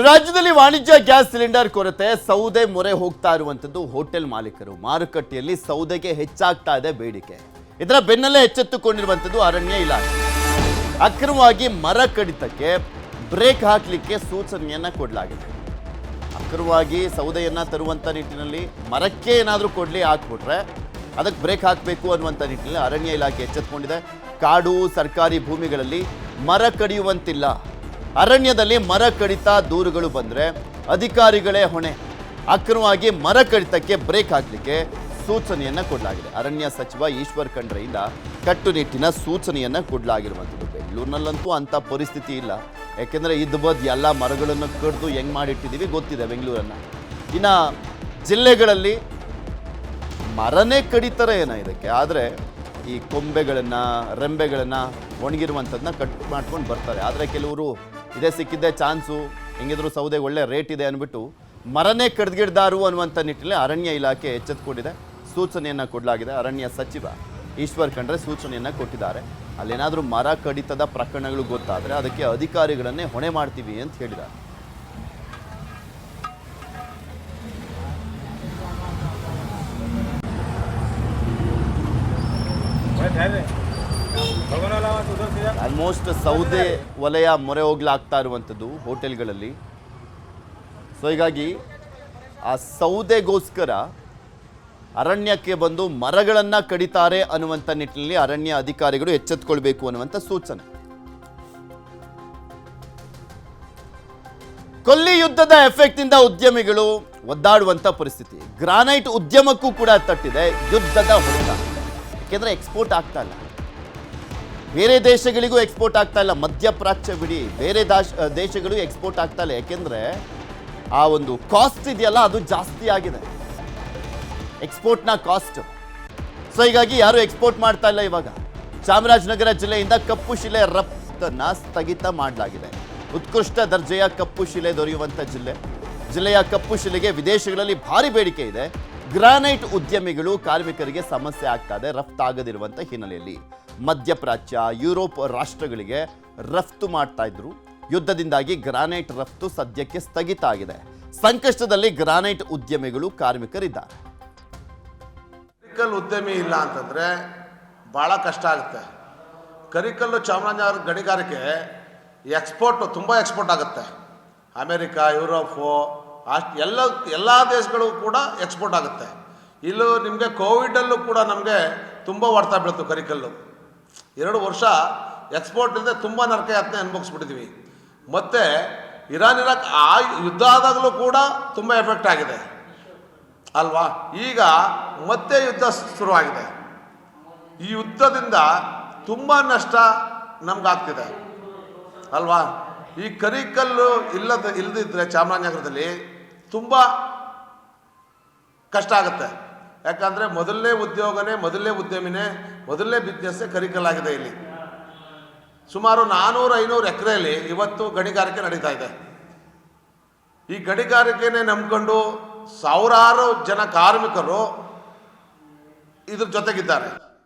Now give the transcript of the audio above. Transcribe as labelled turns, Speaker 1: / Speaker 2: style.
Speaker 1: ರಾಜ್ಯದಲ್ಲಿ ವಾಣಿಜ್ಯ gas cylinder ಕೊರತೆ ಸೌದೆ ಮೊರೆ ಹೋಗ್ತಾ ಇರುವಂತದ್ದು ಹೋಟೆಲ್ ಮಾಲೀಕರು. ಮಾರುಕಟ್ಟೆಯಲ್ಲಿ ಸೌದೆಗೆ ಹೆಚ್ಚಾಗ್ತಾ ಇದೆ ಬೇಡಿಕೆ. ಇದರ ಬೆನ್ನಲ್ಲೇ ಎಚ್ಚೆತ್ತುಕೊಂಡಿರುವಂತದ್ದು ಅರಣ್ಯ ಇಲಾಖೆ. ಅಕ್ರಮವಾಗಿ ಮರ ಕಡಿತಕ್ಕೆ ಬ್ರೇಕ್ ಹಾಕಲಿಕ್ಕೆ ಸೂಚನೆಯನ್ನ ಕೊಡಲಾಗಿದೆ. ಅಕ್ರಮವಾಗಿ ಸೌದೆಯನ್ನ ತರುವಂತ ನಿಟ್ಟಿನಲ್ಲಿ ಮರಕ್ಕೆ ಏನಾದರೂ ಕೊಡ್ಲಿ ಹಾಕ್ಬಿಟ್ರೆ ಅದಕ್ಕೆ ಬ್ರೇಕ್ ಹಾಕಬೇಕು ಅನ್ನುವಂಥ ನಿಟ್ಟಿನಲ್ಲಿ ಅರಣ್ಯ ಇಲಾಖೆ ಎಚ್ಚೆತ್ತುಕೊಂಡಿದೆ. ಕಾಡು ಸರ್ಕಾರಿ ಭೂಮಿಗಳಲ್ಲಿ ಮರ ಕಡಿಯುವಂತಿಲ್ಲ. ಅರಣ್ಯದಲ್ಲಿ ಮರ ಕಡಿತ ದೂರುಗಳು ಬಂದರೆ ಅಧಿಕಾರಿಗಳೇ ಹೊಣೆ. ಅಕ್ರಮವಾಗಿ ಮರ ಕಡಿತಕ್ಕೆ ಬ್ರೇಕ್ ಹಾಕಲಿಕ್ಕೆ ಸೂಚನೆಯನ್ನು ಕೊಡಲಾಗಿದೆ. ಅರಣ್ಯ ಸಚಿವ ಈಶ್ವರ್ ಖಂಡ್ರೆಯಿಂದ ಕಟ್ಟುನಿಟ್ಟಿನ ಸೂಚನೆಯನ್ನು ಕೊಡಲಾಗಿರುವಂಥದ್ದು. ಬೆಂಗಳೂರಿನಲ್ಲಂತೂ ಅಂಥ ಪರಿಸ್ಥಿತಿ ಇಲ್ಲ. ಯಾಕೆಂದರೆ ಇದ್ಬದ್ದು ಎಲ್ಲ ಮರಗಳನ್ನು ಕಡಿದು ಹೆಂಗೆ ಮಾಡಿಟ್ಟಿದ್ದೀವಿ ಗೊತ್ತಿದೆ ಬೆಂಗಳೂರನ್ನು. ಇನ್ನು ಜಿಲ್ಲೆಗಳಲ್ಲಿ ಮರನೇ ಕಡಿತಾರೆ ಏನೋ ಇದಕ್ಕೆ, ಆದರೆ ಈ ಕೊಂಬೆಗಳನ್ನು ರೆಂಬೆಗಳನ್ನು ಒಣಗಿರುವಂಥದ್ದನ್ನ ಕಟ್ ಮಾಡ್ಕೊಂಡು ಬರ್ತಾರೆ. ಆದರೆ ಕೆಲವರು ಇದೇ ಸಿಕ್ಕಿದ್ದೇ ಚಾನ್ಸು, ಹೆಂಗಿದ್ರು ಸೌದೆ ಒಳ್ಳೆ ರೇಟ್ ಇದೆ ಅಂದ್ಬಿಟ್ಟು ಮರನೇ ಕಡ್ದಿಡ್ದಾರು ಅನ್ನುವಂಥ ನಿಟ್ಟಿನಲ್ಲಿ ಅರಣ್ಯ ಇಲಾಖೆ ಎಚ್ಚೆತ್ತುಕೊಂಡಿದೆ. ಸೂಚನೆಯನ್ನು ಕೊಡಲಾಗಿದೆ. ಅರಣ್ಯ ಸಚಿವ ಈಶ್ವರ್ ಖಂಡ್ರೆ ಸೂಚನೆಯನ್ನು ಕೊಟ್ಟಿದ್ದಾರೆ. ಅಲ್ಲೇನಾದರೂ ಮರ ಕಡಿತದ ಪ್ರಕರಣಗಳು ಗೊತ್ತಾದರೆ ಅದಕ್ಕೆ ಅಧಿಕಾರಿಗಳನ್ನೇ ಹೊಣೆ ಮಾಡ್ತೀವಿ ಅಂತ ಹೇಳಿದ್ದಾರೆ. ಆಲ್ಮೋಸ್ಟ್ ಸೌದೆ ವಲಯ ಮೊರೆ ಹೋಗ್ಲಾಗ್ತಾ ಇರುವಂಥದ್ದು ಹೋಟೆಲ್ಗಳಲ್ಲಿ. ಸೊ ಹೀಗಾಗಿ ಆ ಸೌದೆಗೋಸ್ಕರ ಅರಣ್ಯಕ್ಕೆ ಬಂದು ಮರಗಳನ್ನು ಕಡಿತಾರೆ ಅನ್ನುವಂಥ ನಿಟ್ಟಿನಲ್ಲಿ ಅರಣ್ಯ ಅಧಿಕಾರಿಗಳು ಎಚ್ಚೆತ್ತುಕೊಳ್ಬೇಕು ಅನ್ನುವಂಥ ಸೂಚನೆ. ಕೊಲ್ಲಿ ಯುದ್ಧದ ಎಫೆಕ್ಟ್ ಇಂದ ಉದ್ಯಮಿಗಳು ಒದ್ದಾಡುವಂಥ ಪರಿಸ್ಥಿತಿ. ಗ್ರಾನೈಟ್ ಉದ್ಯಮಕ್ಕೂ ಕೂಡ ತಟ್ಟಿದೆ ಯುದ್ಧದ ಹೊಡೆತ. ಯಾಕೆಂದರೆ ಎಕ್ಸ್ಪೋರ್ಟ್ ಆಗ್ತಾ ಇಲ್ಲ, ಬೇರೆ ದೇಶಗಳಿಗೂ ಎಕ್ಸ್ಪೋರ್ಟ್ ಆಗ್ತಾ ಇಲ್ಲ. ಮಧ್ಯಪ್ರಾಚ್ಯ ಬಿಡಿ, ಬೇರೆ ದೇಶಗಳು ಎಕ್ಸ್ಪೋರ್ಟ್ ಆಗ್ತಾ ಇಲ್ಲ. ಯಾಕೆಂದರೆ ಆ ಒಂದು ಕಾಸ್ಟ್ ಇದೆಯಲ್ಲ ಅದು ಜಾಸ್ತಿ ಆಗಿದೆ, ಎಕ್ಸ್ಪೋರ್ಟ್ನ ಕಾಸ್ಟ್. ಸೊ ಹೀಗಾಗಿ ಯಾರು ಎಕ್ಸ್ಪೋರ್ಟ್ ಮಾಡ್ತಾ ಇಲ್ಲ. ಇವಾಗ ಚಾಮರಾಜನಗರ ಜಿಲ್ಲೆಯಿಂದ ಕಪ್ಪು ಶಿಲೆ ರಫ್ತನ್ನು ಸ್ಥಗಿತ ಮಾಡಲಾಗಿದೆ. ಉತ್ಕೃಷ್ಟ ದರ್ಜೆಯ ಕಪ್ಪು ಶಿಲೆ ದೊರೆಯುವಂಥ ಜಿಲ್ಲೆಯ ಕಪ್ಪು ಶಿಲೆಗೆ ವಿದೇಶಗಳಲ್ಲಿ ಭಾರಿ ಬೇಡಿಕೆ ಇದೆ. ಗ್ರಾನೈಟ್ ಉದ್ಯಮಿಗಳು ಕಾರ್ಮಿಕರಿಗೆ ಸಮಸ್ಯೆ ಆಗ್ತಾ ಇದೆ ರಫ್ತಾಗದಿರುವಂಥ ಹಿನ್ನೆಲೆಯಲ್ಲಿ. ಮಧ್ಯಪ್ರಾಚ್ಯ ಯುರೋಪ್ ರಾಷ್ಟ್ರಗಳಿಗೆ ರಫ್ತು ಮಾಡ್ತಾ ಇದ್ರು. ಯುದ್ಧದಿಂದಾಗಿ ಗ್ರಾನೈಟ್ ರಫ್ತು ಸದ್ಯಕ್ಕೆ ಸ್ಥಗಿತ ಆಗಿದೆ. ಸಂಕಷ್ಟದಲ್ಲಿ ಗ್ರಾನೈಟ್ ಉದ್ಯಮಿಗಳು ಕಾರ್ಮಿಕರಿದ್ದಾರೆ.
Speaker 2: ಕರಿಕಲ್ ಉದ್ಯಮಿ ಇಲ್ಲ ಅಂತಂದರೆ ಭಾಳ ಕಷ್ಟ ಆಗುತ್ತೆ. ಕರಿಕಲ್ಲು ಚಾಮರಾಜನಗರ ಗಣಿಗಾರಿಕೆ ಎಕ್ಸ್ಪೋರ್ಟು ತುಂಬ ಎಕ್ಸ್ಪೋರ್ಟ್ ಆಗುತ್ತೆ. ಅಮೇರಿಕಾ, ಯುರೋಪು, ಎಲ್ಲ ದೇಶಗಳು ಕೂಡ ಎಕ್ಸ್ಪೋರ್ಟ್ ಆಗುತ್ತೆ. ಇಲ್ಲೂ ನಿಮಗೆ ಕೋವಿಡಲ್ಲೂ ಕೂಡ ನಮಗೆ ತುಂಬ ಹೊಡ್ತಾ ಬೀಳ್ತು. ಕರಿಕಲ್ಲು 2 ವರ್ಷ ಎಕ್ಸ್ಪೋರ್ಟಿಂದ ತುಂಬ ನರಕ ಯಾತನೆ ಅನುಭವಿಸ್ಬಿಟ್ಟಿದ್ವಿ. ಮತ್ತು ಇರಾನ್ ಇರಾಕ್ ಆ ಯುದ್ಧ ಆದಾಗಲೂ ಕೂಡ ತುಂಬ ಎಫೆಕ್ಟ್ ಆಗಿದೆ ಅಲ್ವಾ. ಈಗ ಮತ್ತೆ ಯುದ್ಧ ಶುರುವಾಗಿದೆ. ಈ ಯುದ್ಧದಿಂದ ತುಂಬ ನಷ್ಟ ನಮಗಾಗ್ತಿದೆ ಅಲ್ವಾ. ಈ ಕರಿಕಲ್ಲು ಇಲ್ಲದಿದ್ದರೆ ಚಾಮರಾಜನಗರದಲ್ಲಿ ತುಂಬ ಕಷ್ಟ ಆಗುತ್ತೆ. ಯಾಕಂದರೆ ಮೊದಲನೇ ಉದ್ಯೋಗನೇ, ಮೊದಲನೇ ಉದ್ಯಮಿನೇ, ಮೊದಲನೇ ಬಿಸ್ನೆಸ್ಸೇ ಕರಿಕಲ್ಲಾಗಿದೆ. ಇಲ್ಲಿ ಸುಮಾರು 400-500 ಎಕರೆಯಲ್ಲಿ ಇವತ್ತು ಗಣಿಗಾರಿಕೆ ನಡೀತಾ ಇದೆ. ಈ ಗಣಿಗಾರಿಕೆನೇ ನಂಬ್ಕೊಂಡು ಸಾವಿರಾರು ಜನ ಕಾರ್ಮಿಕರು ಇದ್ರ ಜೊತೆಗಿದ್ದಾರೆ.